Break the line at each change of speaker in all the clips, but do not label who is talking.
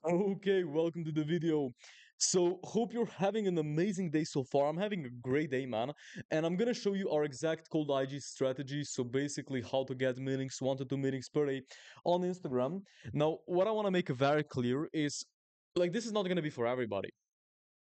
Okay, welcome to the video. So, hope you're having an amazing day so far. I'm having a great day, man. And I'm gonna show you our exact cold IG strategy. So, basically, how to get meetings, 1 to 2 meetings per day on Instagram. Now, what I wanna make very clear is like, this is not gonna be for everybody.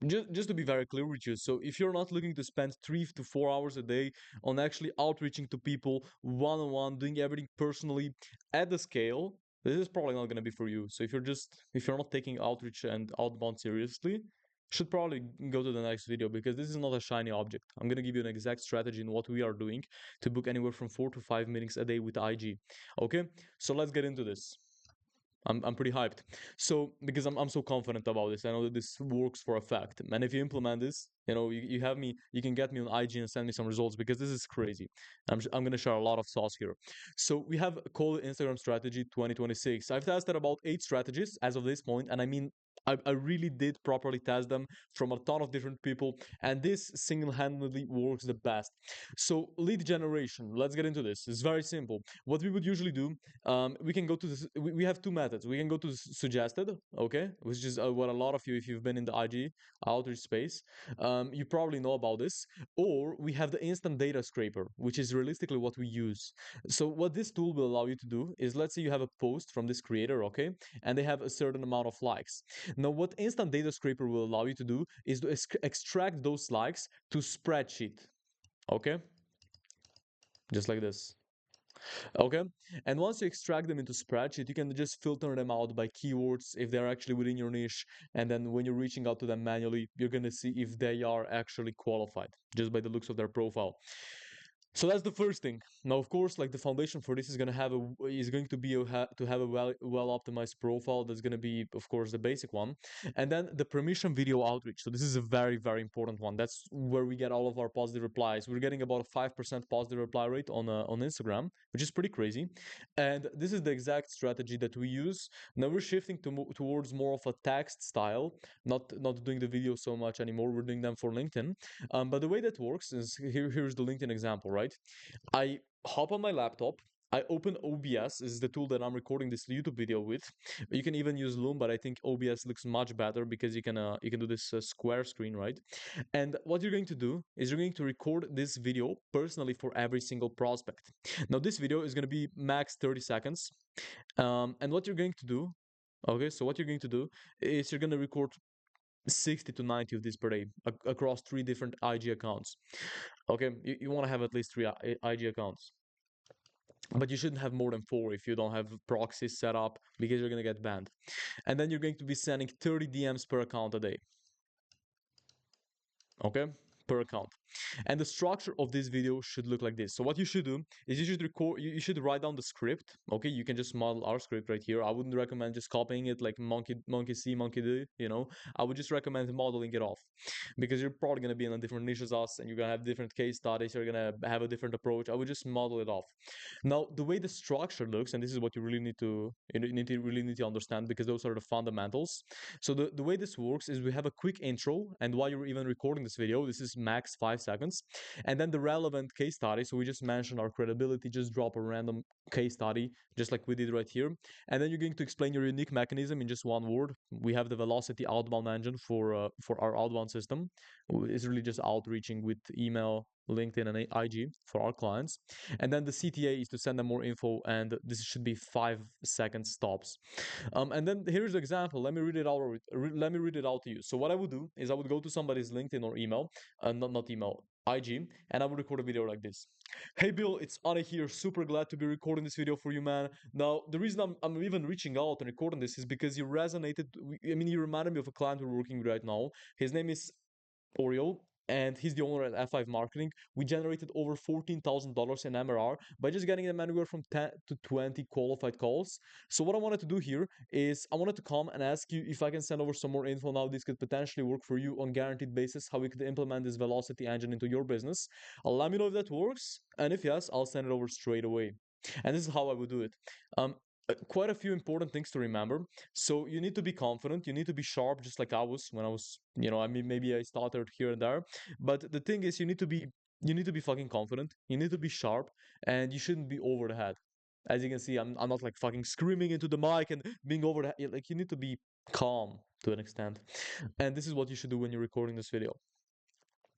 Just to be very clear with you, so if you're not looking to spend 3 to 4 hours a day on actually outreaching to people one on one, doing everything personally at the scale, this is probably not going to be for you. So if you're not taking outreach and outbound seriously, should probably go to the next video because this is not a shiny object. I'm going to give you an exact strategy in what we are doing to book anywhere from 4 to 5 meetings a day with IG. Okay, so let's get into this. I'm pretty hyped. So because I'm so confident about this, I know that this works for a fact. And if you implement this, you have me, you can get me on IG and send me some results because this is crazy. I'm gonna share a lot of sauce here. So we have called Instagram strategy 2026. I've tested about 8 strategies as of this point, and I mean I really did properly test them from a ton of different people, and this single-handedly works the best. So lead generation, let's get into this. It's very simple. What we would usually do, we can go to this. We have 2 methods. We can go to suggested, okay, which is what a lot of you, if you've been in the IG outreach space, you probably know about this. Or we have the instant data scraper, which is realistically what we use. So what this tool will allow you to do is, let's say you have a post from this creator, okay, and they have a certain amount of likes. Now, what instant data scraper will allow you to do is to extract those likes to spreadsheet, okay, just like this. Okay, and once you extract them into spreadsheet, you can just filter them out by keywords if they're actually within your niche. And then when you're reaching out to them manually, you're gonna see if they are actually qualified just by the looks of their profile. So that's the first thing. Now, of course, like the foundation for this is going to be to have a well optimized profile. That's going to be, of course, the basic one, and then the permission video outreach. So this is a very important one. That's where we get all of our positive replies. We're getting about a 5% positive reply rate on Instagram, which is pretty crazy. And this is the exact strategy that we use. Now we're shifting towards more of a text style, not doing the video so much anymore. We're doing them for LinkedIn. But the way that works is here's the LinkedIn example, right? I hop on my laptop. I open OBS. This is the tool that I'm recording this YouTube video with. You can even use Loom, but I think OBS looks much better because you can do this square screen, right? And what you're going to do is you're going to record this video personally for every single prospect. Now, this video is going to be max 30 seconds. And what you're going to do, okay, so what you're going to do is you're going to record 60 to 90 of these per day across 3 different IG accounts. Okay, you want to have at least 3 IG accounts, but you shouldn't have more than 4 if you don't have proxies set up because you're going to get banned. And then you're going to be sending 30 DMs per account a day. Okay, per account. And the structure of this video should look like this. So what you should do is you should record, you should write down the script. Okay, you can just model our script right here. I wouldn't recommend just copying it like monkey see, monkey do, I would just recommend modeling it off because you're probably going to be in a different niche as us and you're going to have different case studies. You're going to have a different approach. I would just model it off. Now, the way the structure looks, and this is what you really need to understand because those are the fundamentals. So the way this works is we have a quick intro, and while you're even recording this video, this is max 5 seconds, and then the relevant case study. So we just mentioned our credibility, just drop a random case study, just like we did right here, and then you're going to explain your unique mechanism in just one word. We have the Velocity outbound engine for our outbound system. It's really just outreaching with email, LinkedIn, and IG for our clients. And then the CTA is to send them more info, and this should be 5 second stops. And then here's the example. Let me read it out. Let me read it out to you. So what I would do is I would go to somebody's LinkedIn or email, not email, IG, and I would record a video like this. Hey Bill, it's Anna here. Super glad to be recording this video for you, man. Now, the reason I'm even reaching out and recording this is because you resonated. I mean, you reminded me of a client we're working with right now. His name is Oriol, and he's the owner at F5 Marketing. We generated over $14,000 in MRR by just getting them anywhere from 10 to 20 qualified calls. So what I wanted to do here is I wanted to come and ask you if I can send over some more info now. This could potentially work for you on guaranteed basis, how we could implement this velocity engine into your business. Let me know if that works, and if yes, I'll send it over straight away. And this is how I would do it. Quite a few important things to remember. So you need to be confident, you need to be sharp, just like I was when I was, I mean, maybe I started here and there. But the thing is, you need to be fucking confident, you need to be sharp, and you shouldn't be over the head. As you can see, I'm not like fucking screaming into the mic and being over the, like you need to be calm to an extent. And this is what you should do when you're recording this video.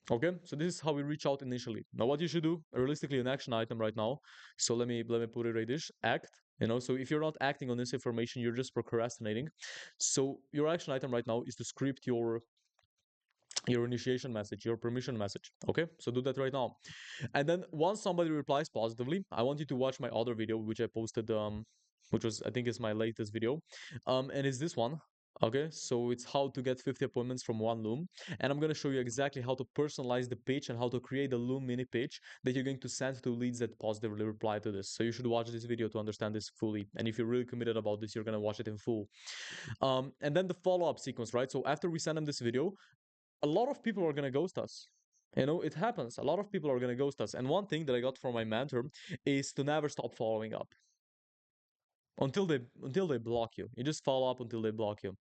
Okay, so this is how we reach out initially. Now, what you should do, realistically, an action item right now. So let me put it right this: act. So if you're not acting on this information, you're just procrastinating. So your action item right now is to script your initiation message, your permission message. Okay, so do that right now. And then once somebody replies positively, I want you to watch my other video, which I posted, which was I think is my latest video, and it's this one. Okay, so it's how to get 50 appointments from one Loom, and I'm gonna show you exactly how to personalize the pitch and how to create a Loom mini pitch that you're going to send to leads that positively reply to this. So you should watch this video to understand this fully, and if you're really committed about this, you're gonna watch it in full. And then the follow-up sequence, right? So after we send them this video, a lot of people are going to ghost us. It happens. A lot of people are going to ghost us. And one thing that I got from my mentor is to never stop following up until they block you. You just follow up until they block you.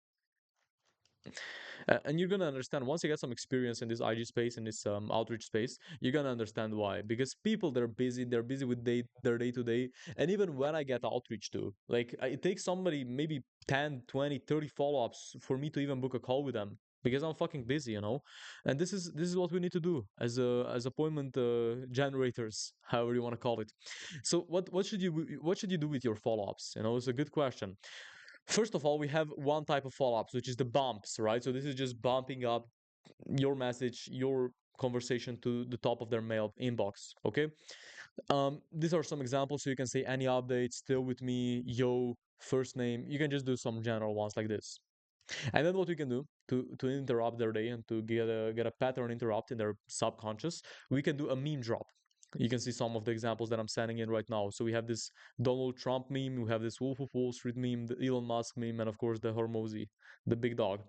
And you're gonna understand once you get some experience in this IG space, in this outreach space, you're gonna understand why. Because people, they're busy with their day to day. And even when I get outreach to, like, it takes somebody maybe 10, 20, 30 follow-ups for me to even book a call with them. Because I'm fucking busy. And this is what we need to do as appointment generators, however you want to call it. So what should you do with your follow-ups? It's a good question. First of all, we have one type of follow-ups, which is the bumps, right? So this is just bumping up your message, your conversation to the top of their mail inbox. Okay. These are some examples. So you can say any updates, still with me, yo, first name. You can just do some general ones like this. And then what we can do to interrupt their day and to get a pattern interrupt in their subconscious, we can do a meme drop. You can see some of the examples that I'm sending in right now. So we have this Donald Trump meme, we have this Wolf of Wall Street meme, the Elon Musk meme, and of course the Hormozy, the big dog.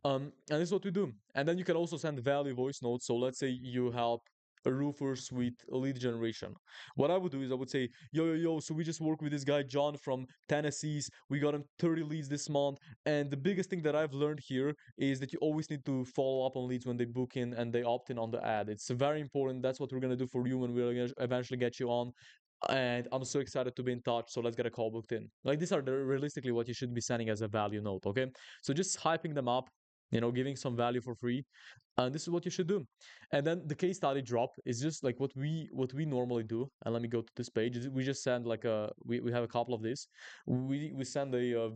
And this is what we do. And then you can also send value voice notes. So let's say you help roofers with lead generation. What I would do is I would say, yo, yo, yo, so we just worked with this guy, John from Tennessee's. We got him 30 leads this month. And the biggest thing that I've learned here is that you always need to follow up on leads when they book in and they opt in on the ad. It's very important. That's what we're going to do for you when we're going to eventually get you on. And I'm so excited to be in touch. So let's get a call booked in. Like these are realistically what you should be sending as a value note. Okay. So just hyping them up, giving some value for free. And this is what you should do. And then the case study drop is just like what we normally do. And let me go to this page. We just send like we have a couple of these. We send a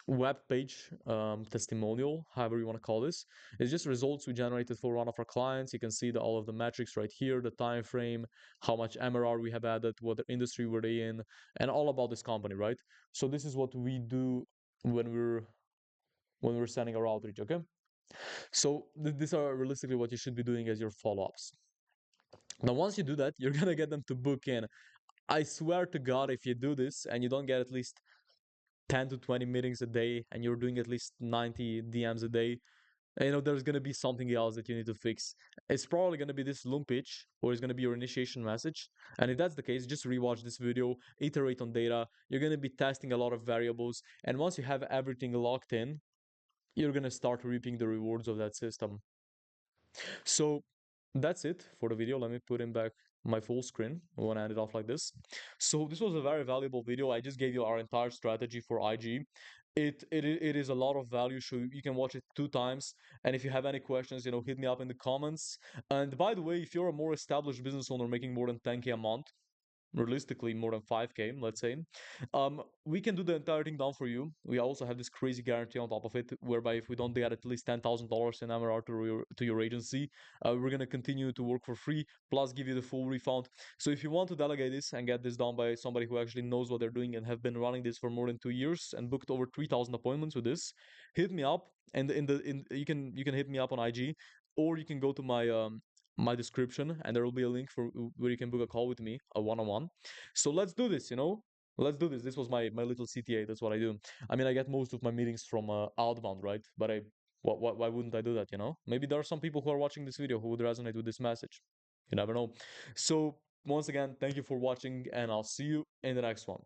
web page testimonial, however you want to call this. It's just results we generated for one of our clients. You can see all of the metrics right here, the time frame, how much MRR we have added, what industry were they in, and all about this company, right? So this is what we do when we're sending our outreach. Okay, so these are realistically what you should be doing as your follow-ups. Now once you do that, you're gonna get them to book in. I swear to God, if you do this and you don't get at least 10 to 20 meetings a day and you're doing at least 90 DMs a day, there's going to be something else that you need to fix. It's probably going to be this Loom pitch, or it's going to be your initiation message. And if that's the case, just rewatch this video, iterate on data. You're going to be testing a lot of variables. And once you have everything locked in, you're going to start reaping the rewards of that system. So that's it for the video. Let me put in back my full screen. I want to end it off like this. So this was a very valuable video. I just gave you our entire strategy for IG. It is a lot of value, so you can watch it 2 times. And if you have any questions, hit me up in the comments. And by the way, if you're a more established business owner making more than 10K a month, realistically more than 5K, let's say, we can do the entire thing down for you. We also have this crazy guarantee on top of it, whereby if we don't get at least $10,000 in MRR to your agency, we're gonna continue to work for free, plus give you the full refund. So if you want to delegate this and get this done by somebody who actually knows what they're doing and have been running this for more than 2 years and booked over 3,000 appointments with this, hit me up. And you can hit me up on IG, or you can go to my description and there will be a link for where you can book a call with me, a one-on-one. So let's do this. Let's do this. This was my little CTA. That's what I do. I mean, I get most of my meetings from outbound, right? But why wouldn't I do that? Maybe there are some people who are watching this video who would resonate with this message. You never know. So once again, thank you for watching, and I'll see you in the next one.